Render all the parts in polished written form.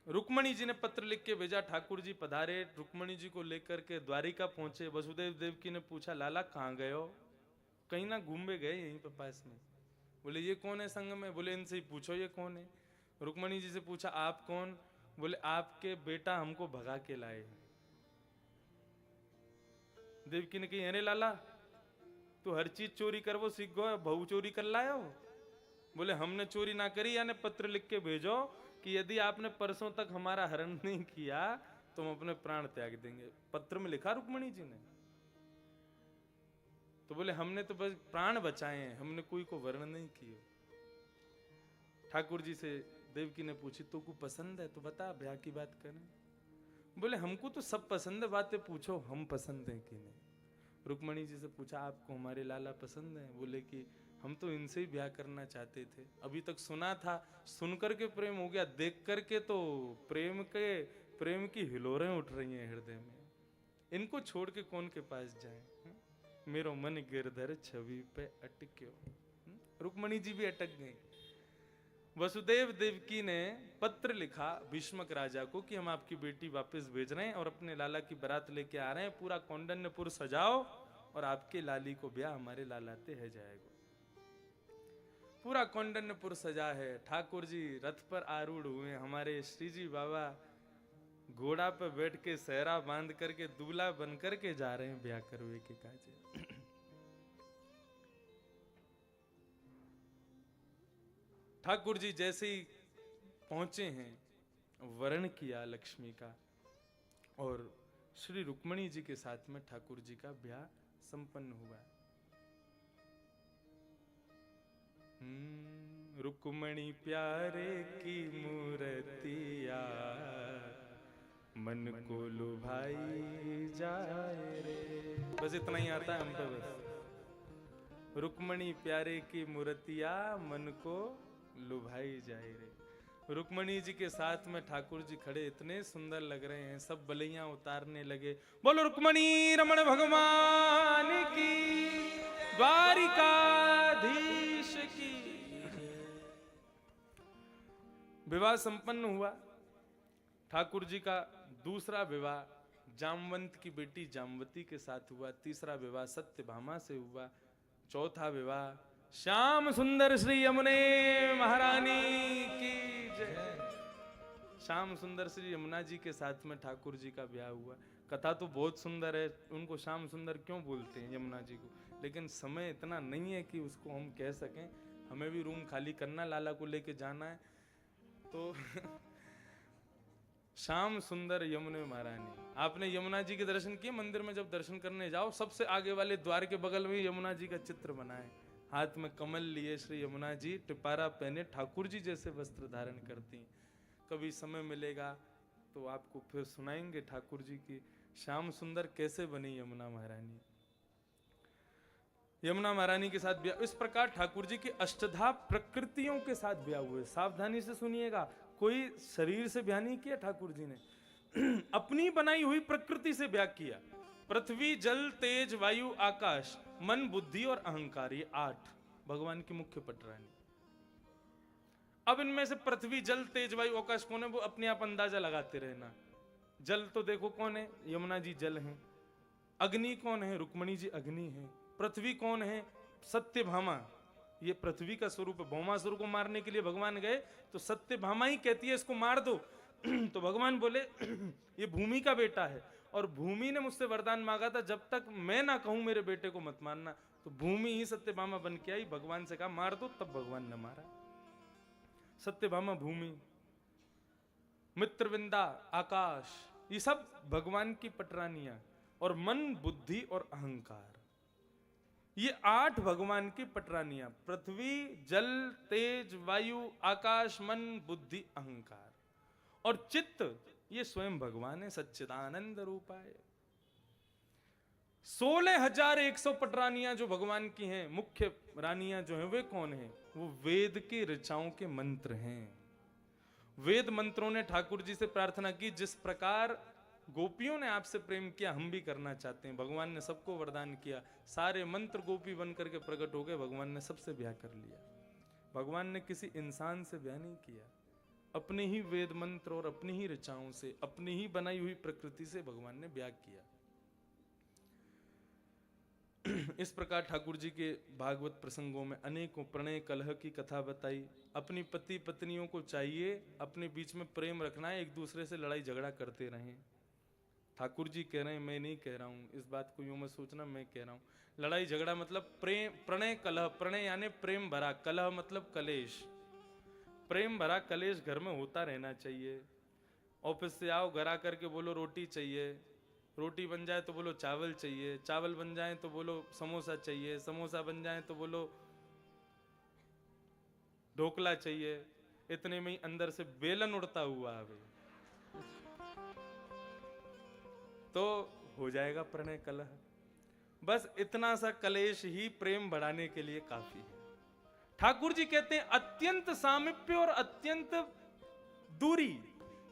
रुक्मणी जी ने पत्र लिख के भेजा, ठाकुर जी पधारे। रुक्मणी जी को लेकर के द्वारिका पहुंचे। वसुदेव देवकी ने पूछा, लाला कहाँ गए हो? कहीं ना घूमे गए यहीं पे पास में। बोले ये कौन है संग में? बोले इनसे ही पूछो ये कौन है। रुक्मणी जी से पूछा, आप कौन? बोले आपके बेटा हमको भगा के लाए। देवकी ने कही, अरे लाला तू हर चीज चोरी कर वो सीख गो, बहू चोरी कर लाया हो? बोले हमने चोरी ना करी, यानी पत्र लिख के भेजो कि यदि आपने परसों तक हमारा हरण नहीं किया तो हम अपने प्राण त्याग देंगे। पत्र में लिखा रुक्मणी जी ने। तो बोले हमने तो बस प्राण बचाए हैं, हमने कोई को वर्ण नहीं किया। ठाकुर जी से देवकी ने पूछी, तो को पसंद है तो बता, ब्याह की बात करें। बोले हमको तो सब पसंद है, बातें पूछो हम पसंद है कि नहीं। रुक्मणी जी से पूछा, आपको हमारे लाला पसंद है? बोले कि हम तो इनसे ही ब्याह करना चाहते थे। अभी तक सुना था, सुनकर के प्रेम हो गया, देख करके तो प्रेम की हिलोरें उठ रही हैं हृदय में। इनको छोड़ के कौन के पास जाए? मेरो मन गिरधर छवि पे अटक्यो। रुक्मणी जी भी अटक गई। वसुदेव देवकी ने पत्र लिखा भीष्मक राजा को कि हम आपकी बेटी वापस भेज रहे हैं और अपने लाला की बारात लेके आ रहे हैं, पूरा कौंडन्यपुर सजाओ और आपके लाली को ब्याह हमारे लालाते है जाएगा। पूरा कौंडन्यपुर सजा है, ठाकुर जी रथ पर आरूढ़ हुए, हमारे श्री जी बाबा घोड़ा पर बैठ के सहरा बांध करके दूल्हा बन करके जा रहे हैं ब्याह करवे के काजे। ठाकुर जी जैसे ही पहुंचे हैं, वर्ण किया लक्ष्मी का और श्री रुक्मणी जी के साथ में ठाकुर जी का ब्याह संपन्न हुआ। रुक्मणी प्यारे की मूर्तिया मन को लुभाई जाए रे। बस इतना ही आता है हम पे बस। रुक्मणी प्यारे की मूर्तिया मन को लुभाई जाए रे। रुक्मणी जी के साथ में ठाकुर जी खड़े, इतने सुंदर लग रहे हैं, सब बलैया उतारने लगे। बोलो रुक्मणी रमण भगवान की, द्वारिकाधीश की। विवाह संपन्न हुआ। ठाकुर जी का दूसरा विवाह जामवंत की बेटी जामवती के साथ हुआ। तीसरा विवाह सत्यभामा से हुआ। चौथा विवाह श्याम सुंदर श्री यमुने महारानी की जय। श्याम सुंदर श्री यमुना जी के साथ में ठाकुर जी का ब्याह हुआ। कथा तो बहुत सुंदर है, उनको श्याम सुंदर क्यों बोलते हैं यमुना जी को, लेकिन समय इतना नहीं है कि उसको हम कह सकें। हमें भी रूम खाली करना, लाला को लेके जाना है तो श्याम सुंदर यमुने महारानी। आपने यमुना जी के दर्शन किए? मंदिर में जब दर्शन करने जाओ, सबसे आगे वाले द्वार के बगल में यमुना जी का चित्र बना है। हाथ में कमल लिए श्री यमुना जी, टिपारा पहने, ठाकुर जी जैसे वस्त्र धारण करती। कभी समय मिलेगा तो आपको फिर सुनाएंगे ठाकुर जी की श्याम सुंदर कैसे बनी यमुना महारानी। यमुना महारानी के साथ ब्याह। इस प्रकार ठाकुर जी की अष्टधा प्रकृतियों के साथ ब्याह हुए। सावधानी से सुनिएगा, कोई शरीर से ब्याह नहीं किया ठाकुर जी ने, अपनी बनाई हुई प्रकृति से ब्याह किया। पृथ्वी जल तेज वायु आकाश मन बुद्धि और अहंकार, ये 8 भगवान की मुख्य पटरानी। अब इनमें से पृथ्वी जल तेज वायु आकाश कौन है, वो अपने आप अंदाजा लगाते रहना। जल तो देखो कौन है, यमुना जी जल हैं। अग्नि कौन है, रुक्मणी जी अग्नि है। पृथ्वी कौन है, सत्यभामा, ये पृथ्वी का स्वरूप है। भौमासुर को मारने के लिए भगवान गए तो सत्यभामा ही कहती है इसको मार दो तो भगवान बोले ये भूमि का बेटा है, और भूमि ने मुझसे वरदान मांगा था जब तक मैं ना कहूं मेरे बेटे को मत मारना। तो भूमि ही सत्यभामा बन के आई, भगवान से कहा मार दो, तब भगवान ने मारा। सत्यभामा भूमि, मित्रविंदा आकाश, ये सब भगवान की पटरानियां। और मन बुद्धि और अहंकार, ये 8 भगवान की पटरानियां। पृथ्वी जल तेज वायु आकाश मन बुद्धि अहंकार। और चित्त, ये स्वयं भगवान है, सच्चिदानंद रूपाय। 16,100 पटरानियां जो भगवान की हैं, मुख्य रानियां जो हैं, वे कौन हैं? वो वेद की ऋचाओं के मंत्र हैं। वेद मंत्रों ने ठाकुर जी से प्रार्थना की, जिस प्रकार गोपियों ने आपसे प्रेम किया हम भी करना चाहते हैं। भगवान ने सबको वरदान किया, सारे मंत्र गोपी बन करके प्रकट हो गए, भगवान ने सबसे ब्याह कर लिया। भगवान ने किसी इंसान से ब्याह नहीं किया, अपने ही वेद मंत्र और अपनी ही ऋचाओं से, अपनी ही बनाई हुई प्रकृति से भगवान ने ब्याह किया। इस प्रकार ठाकुर जी के भागवत प्रसंगों में अनेकों प्रणय कलह की कथा बताई। अपनी पति पत्नियों को चाहिए अपने बीच में प्रेम रखना है, एक दूसरे से लड़ाई झगड़ा करते रहें। ठाकुर जी कह रहे हैं, मैं नहीं कह रहा हूं, इस बात को यूं मत सोचना मैं कह रहा हूं। लड़ाई झगड़ा मतलब प्रेम, प्रणय कलह, प्रणय यानी प्रेम भरा, कलह मतलब कलेश। प्रेम भरा कलेश घर में होता रहना चाहिए। ऑफिस से आओ, घर आकर के बोलो रोटी चाहिए, रोटी बन जाए तो बोलो चावल चाहिए, चावल बन जाए तो बोलो समोसा चाहिए, समोसा बन जाए तो बोलो ढोकला चाहिए। इतने में ही अंदर से बेलन उड़ता हुआ आवे तो हो जाएगा प्रणय कलह। बस इतना सा कलेश ही प्रेम बढ़ाने के लिए काफी है। ठाकुर जी कहते हैं अत्यंत सामीप्य और अत्यंत दूरी,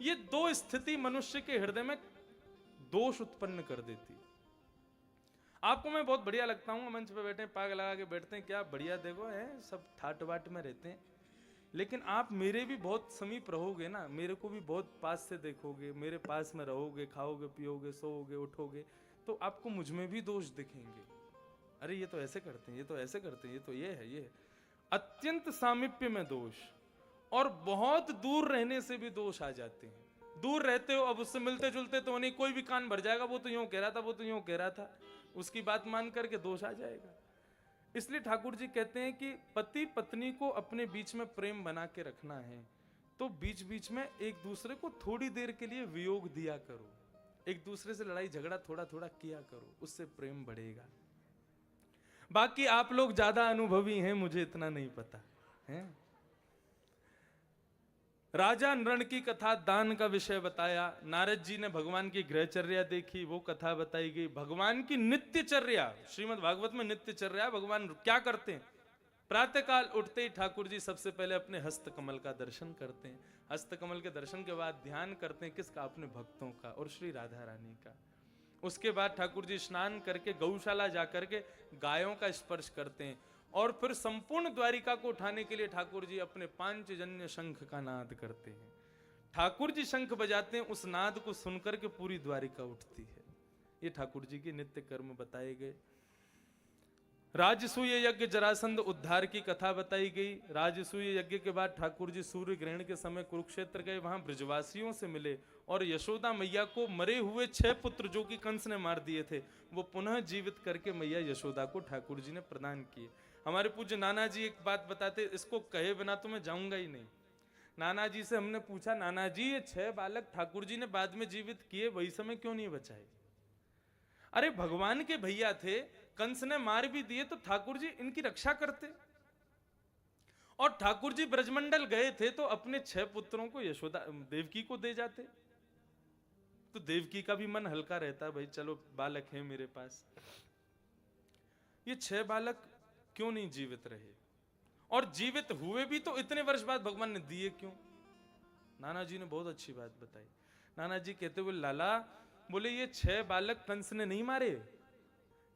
ये दो स्थिति मनुष्य के हृदय में दोष उत्पन्न कर देती। आपको मैं बहुत बढ़िया लगता हूं, मंच पे बैठे पाग लगा के बैठते हैं, क्या बढ़िया देखो है, सब ठाट बाट में रहते हैं। लेकिन आप मेरे भी बहुत समीप रहोगे ना, मेरे को भी बहुत पास से देखोगे, मेरे पास में रहोगे, खाओगे पियोगे सोओगे उठोगे, तो आपको मुझ में भी दोष दिखेंगे। अरे ये तो ऐसे करते हैं, ये तो ऐसे करते हैं, ये तो ये है, ये है। अत्यंत सामीप्य में दोष, और बहुत दूर रहने से भी दोष आ जाते हैं। दूर रहते हो, अब उससे मिलते जुलते तो नहीं, कोई भी कान भर जाएगा, वो तो यूं कह रहा था, वो तो यूं कह रहा था, उसकी बात मान करके दोष आ जाएगा। इसलिए ठाकुर जी कहते हैं कि पति पत्नी को अपने बीच में प्रेम बना के रखना है तो बीच बीच में एक दूसरे को थोड़ी देर के लिए वियोग दिया करो, एक दूसरे से लड़ाई झगड़ा थोड़ा थोड़ा किया करो, उससे प्रेम बढ़ेगा। बाकी आप लोग ज्यादा अनुभवी हैं, मुझे इतना नहीं पता है। राजा नृण की कथा, दान का विषय बताया। नारद जी ने भगवान की गृहचर्या देखी, वो कथा बताई गई। भगवान की नित्यचर्या, श्रीमद् भागवत में नित्यचर्या, भगवान क्या करते हैं? प्रातः काल उठते ही ठाकुर जी सबसे पहले अपने हस्त कमल का दर्शन करते हैं। हस्त कमल के दर्शन के बाद ध्यान करते हैं किसका? अपने भक्तों का और श्री राधा रानी का। उसके बाद ठाकुर जी स्नान करके गौशाला जाकर के गायों का स्पर्श करते हैं और फिर संपूर्ण द्वारिका को उठाने के लिए ठाकुर जी अपने पांचजन्य शंख का नाद करते हैं। ठाकुर जी शंख बजाते हैं, उस नाद को सुनकर के पूरी द्वारिका उठती है। ये ठाकुर जी के नित्य कर्म बताए गए। राजसूय यज्ञ, जरासंध उद्धार की कथा बताई गई। राजसूय यज्ञ के बाद ठाकुर जी सूर्य ग्रहण के समय कुरुक्षेत्र गए, वहां ब्रजवासियों से मिले और यशोदा मैया को मरे हुए 6 पुत्र जो कि कंस ने मार दिए थे, वो पुनः जीवित करके मैया यशोदा को ठाकुर जी ने प्रदान किए। हमारे पूज्य नाना जी एक बात बताते, इसको कहे बिना तो मैं जाऊंगा ही नहीं। नाना जी से हमने पूछा, नाना जी ये 6 बालक ठाकुर जी ने बाद में जीवित किए, वही समय क्यों नहीं बचाए? अरे भगवान के भैया थे, कंस ने मार भी दिए तो ठाकुर जी इनकी रक्षा करते। और ठाकुर जी ब्रजमंडल गए थे तो अपने 6 पुत्रों को यशोदा देवकी को दे जाते, तो देवकी का भी मन हल्का रहता, भाई चलो बालक है मेरे पास। ये 6 बालक क्यों नहीं जीवित रहे? और जीवित हुए भी तो इतने वर्ष बाद भगवान ने दिए क्यों? नाना जी ने बहुत अच्छी बात बताई। नाना जी कहते हुए, लाला बोले ये 6 बालक कंस ने नहीं मारे,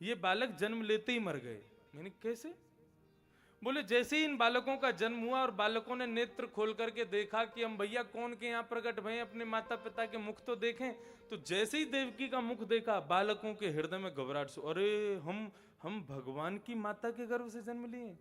ये बालक जन्म लेते ही मर गए। मैंने कैसे? बोले जैसे ही इन बालकों का जन्म हुआ और बालकों ने नेत्र खोल करके देखा कि हम भैया कौन के यहाँ प्रकट भये, अपने माता पिता के मुख तो देखें, तो जैसे ही देवकी का मुख देखा, बालकों के हृदय में घबराहट से, अरे हम भगवान की माता के गर्भ से जन्म लिए।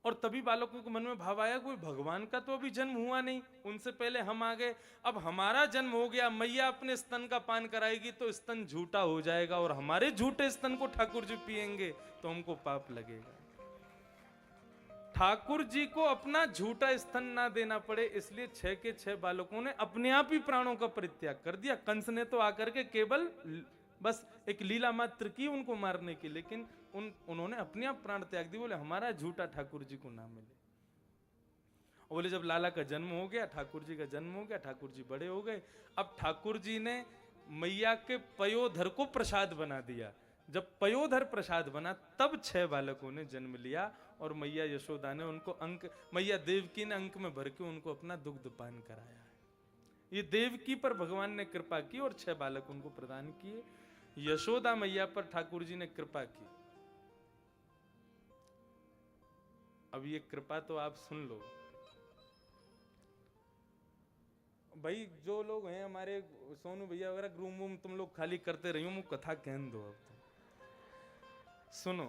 और तभी बालकों के मन में भाव आया, कोई भगवान का तो अभी जन्म हुआ नहीं, उनसे पहले हम आ गए, अब हमारा जन्म हो गया, मैया अपने स्तन का पान कराएगी तो स्तन झूठा हो जाएगा और हमारे झूठे स्तन को ठाकुर जी पिएंगे तो हमको पाप लगेगा। ठाकुर जी को अपना झूठा स्तन ना देना पड़े, इसलिए 6 के 6 बालकों ने अपने आप ही प्राणों का परित्याग कर दिया। कंस ने तो आकर के केवल बस एक लीला मात्र की उनको मारने की, लेकिन उन्होंने अपने आप प्राण त्याग दिए। बोले हमारा झूठा ठाकुर जी को ना मिले। और बोले जब लाला का जन्म हो गया, ठाकुर जी का जन्म हो गया, ठाकुर जी बड़े हो गए, अब ठाकुर जी ने मैया के पयोधर को प्रसाद बना दिया। जब पयोधर प्रसाद बना तब 6 बालकों ने जन्म लिया और मैया यशोदा ने उनको मैया देवकी ने अंक में भर के उनको अपना दुग्ध पान कराया। ये देवकी पर भगवान ने कृपा की और 6 बालक उनको प्रदान किए। यशोदा मैया पर ठाकुर जी ने कृपा की। अब ये कृपा तो आप सुन लो, भाई जो लोग हैं हमारे सोनू भैया वगैरह रूम वूम तुम लोग खाली करते रही हो, मुझे कथा कहन दो अब तो। सुनो